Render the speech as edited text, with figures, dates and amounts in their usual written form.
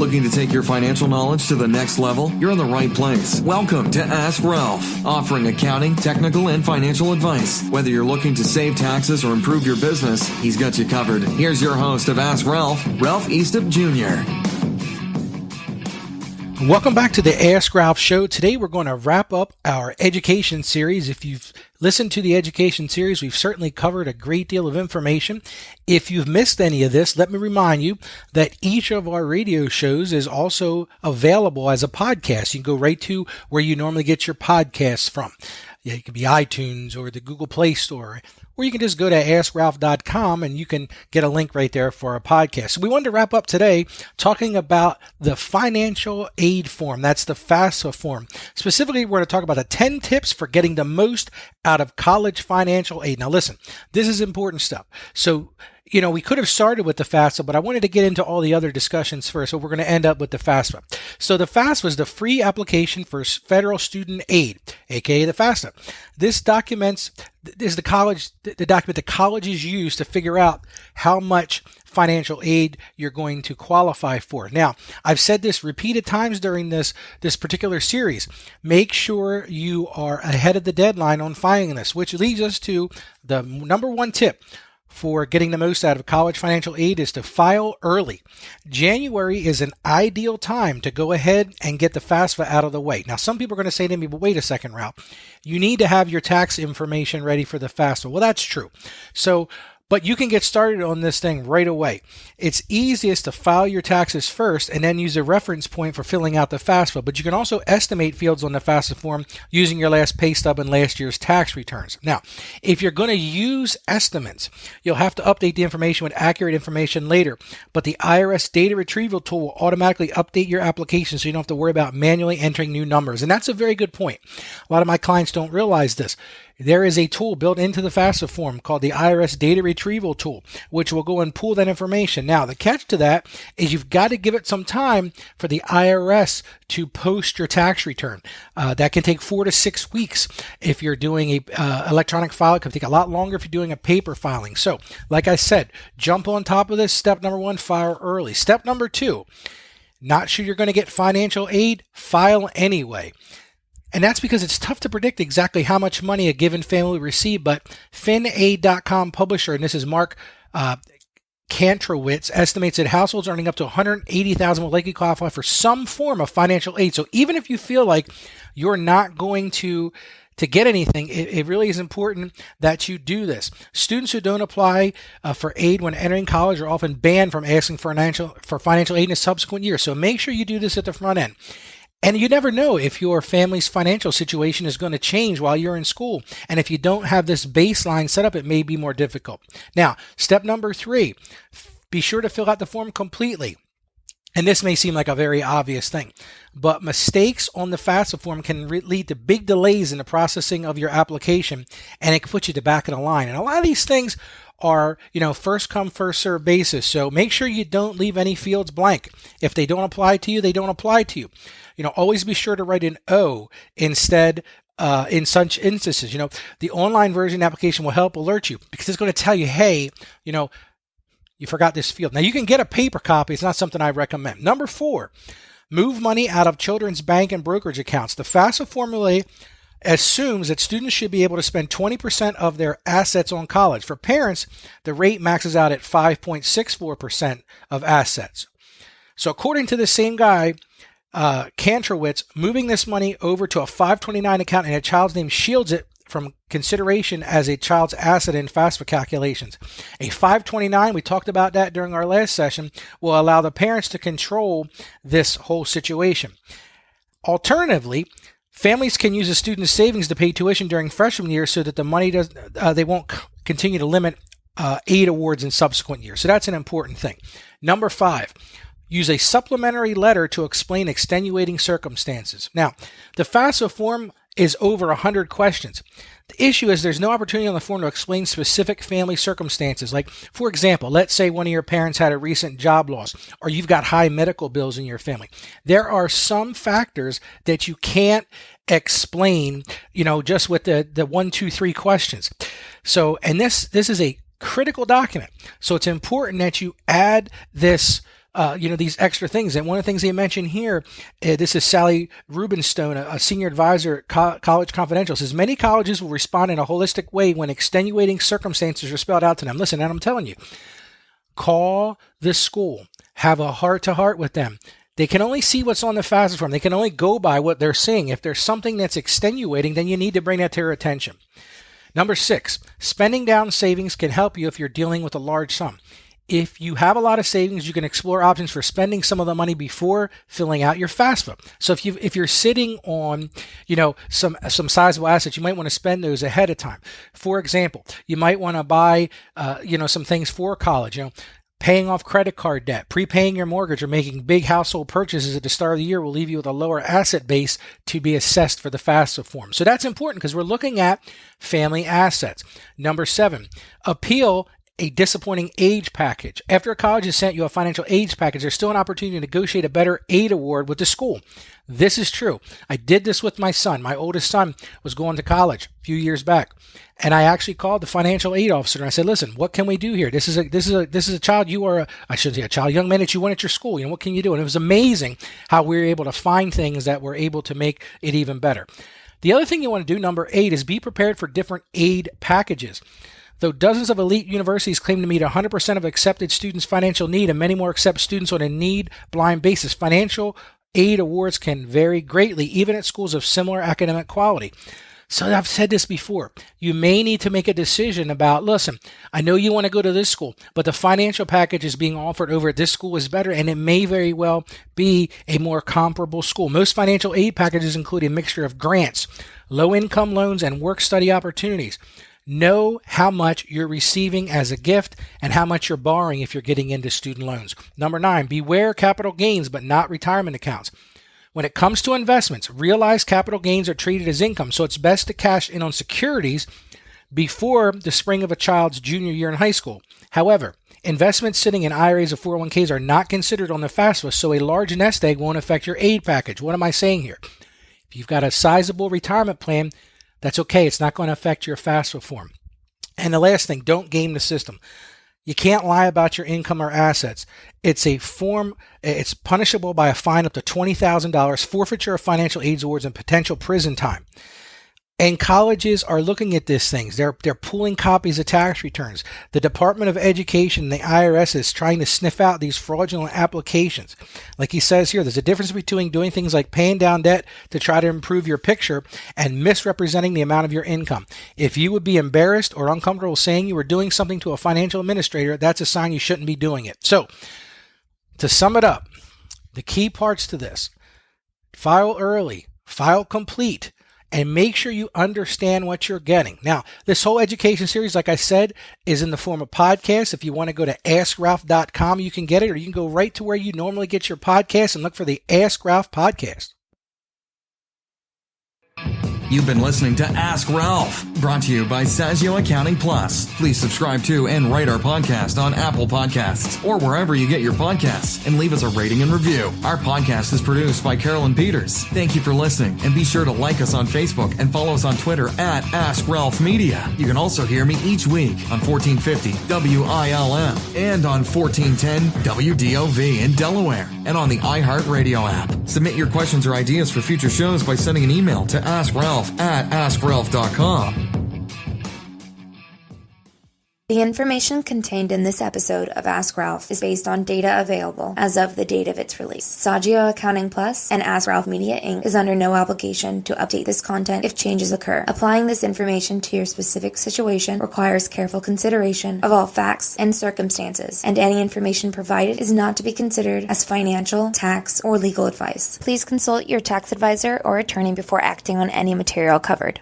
Looking to take your financial knowledge to the next level? You're in the right place. Welcome to Ask Ralph, offering accounting, technical, and financial advice. Whether you're looking to save taxes or improve your business, he's got you covered. Here's your host of Ask Ralph, Ralph Eastup Jr. Welcome back to the Ask Ralph Show. Today we're going to wrap up our education series. If you've listened to the education series, we've certainly covered a great deal of information. If you've missed any of this, let me remind you that each of our radio shows is also available as a podcast. You can go right to where you normally get your podcasts from. Yeah, it could be iTunes or the Google Play Store, or you can just go to AskRalph.com and you can get a link right there for our podcast. So we wanted to wrap up today talking about the financial aid form. That's the FASFA form. Specifically, we're going to talk about the 10 tips for getting the most out of college financial aid. Now listen, this is important stuff. So, we could have started with the FAFSA, but I wanted to get into all the other discussions first. So we're going to end up with the FAFSA. So the FAFSA is the free application for federal student aid, aka the FAFSA. This document that colleges use to figure out how much financial aid you're going to qualify for. Now, I've said this repeated times during this particular series. Make sure you are ahead of the deadline on filing this, which leads us to the number one tip for getting the most out of college financial aid is to file early. January is an ideal time to go ahead and get the FAFSA out of the way. Now, some people are going to say to me, but wait a second, Ralph, you need to have your tax information ready for the FAFSA. Well, that's true. But you can get started on this thing right away. It's easiest to file your taxes first and then use a reference point for filling out the FAFSA. But you can also estimate fields on the FAFSA form using your last pay stub and last year's tax returns. Now, if you're going to use estimates, you'll have to update the information with accurate information later. But the IRS data retrieval tool will automatically update your application so you don't have to worry about manually entering new numbers. And that's a very good point. A lot of my clients don't realize this. There is a tool built into the FAFSA form called the IRS Data Retrieval Tool, which will go and pull that information. Now, the catch to that is you've got to give it some time for the IRS to post your tax return. That can take 4 to 6 weeks if you're doing a electronic file. It can take a lot longer if you're doing a paper filing. So, like I said, jump on top of this. Step number 1, file early. Step number 2, not sure you're going to get financial aid? File anyway. And that's because it's tough to predict exactly how much money a given family will receive, but FinAid.com publisher, and this is Mark Kantrowitz, estimates that households earning up to $180,000 will likely qualify for some form of financial aid. So even if you feel like you're not going to get anything, it really is important that you do this. Students who don't apply for aid when entering college are often banned from asking for financial aid in a subsequent year. So make sure you do this at the front end. And you never know if your family's financial situation is going to change while you're in school. And if you don't have this baseline set up, it may be more difficult. Now, step number 3, be sure to fill out the form completely. And this may seem like a very obvious thing, but mistakes on the FAFSA form can lead to big delays in the processing of your application, and it can put you to the back of the line. And a lot of these things are, first come, first serve basis. So make sure you don't leave any fields blank. If they don't apply to you, they don't apply to you. Always be sure to write an O instead in such instances. The online version application will help alert you because it's going to tell you, hey, you forgot this field. Now, you can get a paper copy. It's not something I recommend. Number 4, move money out of children's bank and brokerage accounts. The FAFSA formula assumes that students should be able to spend 20% of their assets on college. For parents, the rate maxes out at 5.64% of assets. So according to the same guy, Kantrowitz, moving this money over to a 529 account in a child's name shields it from consideration as a child's asset in FAFSA calculations. A 529, we talked about that during our last session, will allow the parents to control this whole situation. Alternatively, families can use a student's savings to pay tuition during freshman year so that the money they won't continue to limit aid awards in subsequent years. So that's an important thing. Number 5, use a supplementary letter to explain extenuating circumstances. Now, the FAFSA form is over 100 questions. The issue is there's no opportunity on the form to explain specific family circumstances. Like, for example, let's say one of your parents had a recent job loss or you've got high medical bills in your family. There are some factors that you can't explain, just with the 1, 2, 3 questions. So, and this is a critical document. So it's important that you add this these extra things. And one of the things they mention here, this is Sally Rubenstone, a senior advisor at College Confidential, says many colleges will respond in a holistic way when extenuating circumstances are spelled out to them. Listen, and I'm telling you, call the school, have a heart-to-heart with them. They can only see what's on the FASFA form. They can only go by what they're seeing. If there's something that's extenuating, then you need to bring that to their attention. Number 6, spending down savings can help you if you're dealing with a large sum. If you have a lot of savings, you can explore options for spending some of the money before filling out your FASFA. So if you're sitting on, some sizable assets, you might want to spend those ahead of time. For example, you might want to buy, some things for college, paying off credit card debt, prepaying your mortgage, or making big household purchases at the start of the year will leave you with a lower asset base to be assessed for the FAFSA form. So that's important because we're looking at family assets. Number 7, appeal a disappointing age package. After a college has sent you a financial aid package, there's still an opportunity to negotiate a better aid award with the school. This is true. I did this with my son. My oldest son was going to college a few years back, and I actually called the financial aid officer and I said, "Listen, what can we do here? This is a child. You are I shouldn't say a child, young man that you want at your school. What can you do?" And it was amazing how we were able to find things that were able to make it even better. The other thing you want to do, number 8, is be prepared for different aid packages. Though dozens of elite universities claim to meet 100% of accepted students' financial need and many more accept students on a need-blind basis, financial aid awards can vary greatly, even at schools of similar academic quality. So I've said this before. You may need to make a decision about, listen, I know you want to go to this school, but the financial package is being offered over at this school is better, and it may very well be a more comparable school. Most financial aid packages include a mixture of grants, low-income loans, and work-study opportunities. Know how much you're receiving as a gift and how much you're borrowing if you're getting into student loans. Number 9, beware capital gains, but not retirement accounts. When it comes to investments, realize capital gains are treated as income, so it's best to cash in on securities before the spring of a child's junior year in high school. However, investments sitting in IRAs or 401ks are not considered on the FAFSA, so a large nest egg won't affect your aid package. What am I saying here? If you've got a sizable retirement plan, that's okay. It's not going to affect your FAFSA form. And the last thing, don't game the system. You can't lie about your income or assets. It's punishable by a fine up to $20,000, forfeiture of financial aid awards, and potential prison time. And colleges are looking at these things. They're pulling copies of tax returns. The Department of Education, the IRS, is trying to sniff out these fraudulent applications. Like he says here, there's a difference between doing things like paying down debt to try to improve your picture and misrepresenting the amount of your income. If you would be embarrassed or uncomfortable saying you were doing something to a financial administrator, that's a sign you shouldn't be doing it. So, to sum it up, the key parts to this: file early, file complete, and make sure you understand what you're getting. Now, this whole education series, like I said, is in the form of podcasts. If you want to go to AskRalph.com, you can get it, or you can go right to where you normally get your podcast and look for the Ask Ralph podcast. You've been listening to Ask Ralph, brought to you by Saggio Accounting Plus. Please subscribe to and rate our podcast on Apple Podcasts or wherever you get your podcasts, and leave us a rating and review. Our podcast is produced by Carolyn Peters. Thank you for listening, and be sure to like us on Facebook and follow us on Twitter at Ask Ralph Media. You can also hear me each week on 1450 WILM and on 1410 WDOV in Delaware, and on the iHeartRadio app. Submit your questions or ideas for future shows by sending an email to AskRalph@AskRalph.com. The information contained in this episode of Ask Ralph is based on data available as of the date of its release. Saggio Accounting Plus and Ask Ralph Media Inc. is under no obligation to update this content if changes occur. Applying this information to your specific situation requires careful consideration of all facts and circumstances, and any information provided is not to be considered as financial, tax, or legal advice. Please consult your tax advisor or attorney before acting on any material covered.